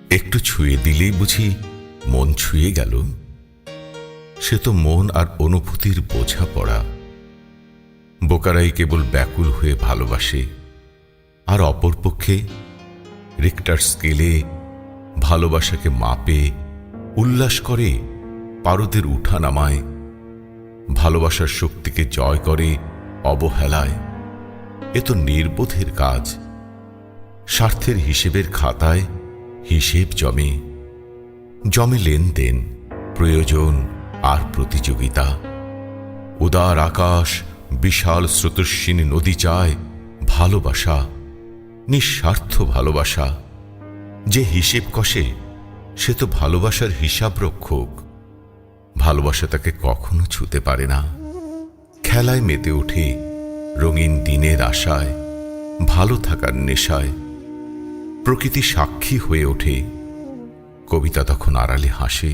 একটু ছুঁয়ে দিলেই বুঝি মন ছুঁয়ে গেল? সে তো মন আর অনুভূতির বোঝা পড়া। বোকারাই কেবল ব্যাকুল হয়ে ভালোবাসে, আর অপরপক্ষে রিক্টার স্কেলে ভালোবাসাকে মাপে উল্লাস করে পারদের উঠানামায়, ভালোবাসার শক্তিকে জয় করে অবহেলায়। এ তো নির্বোধের কাজ। স্বার্থের হিসেবের খাতায় হিসেব জমে জমে লেনদেন, প্রয়োজন আর প্রতিযোগিতা। উদার আকাশ, বিশাল স্রোতস্বিনী নদী চায় ভালোবাসা, নিঃস্বার্থ ভালোবাসা। যে হিসেব কষে সে তো ভালোবাসার হিসাব রক্ষক। ভালোবাসা তাকে কখনো ছুতে পারে না। খেলায় মেতে ওঠে রঙিন দিনের আশায়, ভালো থাকার নেশায়। প্রকৃতি সাক্ষী হয়ে ওঠে, কবিতা তখন আড়ালে হাসে,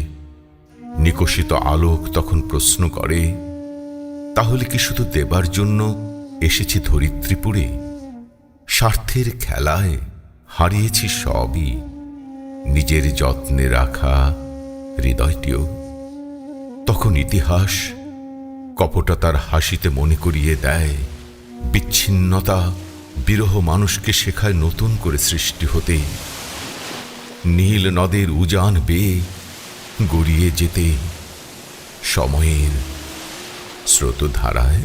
নিকষিত আলোক তখন প্রশ্ন করে, তাহলে কি শুধু দেবার জন্য এসেছি ধরিত্রীপুরে? স্বার্থের খেলায় হারিয়েছি সবই, নিজের যত্নে রাখা হৃদয়টিও। তখন ইতিহাস কপটতার হাসিতে মনে করিয়ে দেয়, বিচ্ছিন্নতা বিরহ মানুষকে শেখায় নতুন করে সৃষ্টি হতে। নীল নদের উজান বেয়ে গড়িয়ে যেতে সময়ের স্রোতধারায়।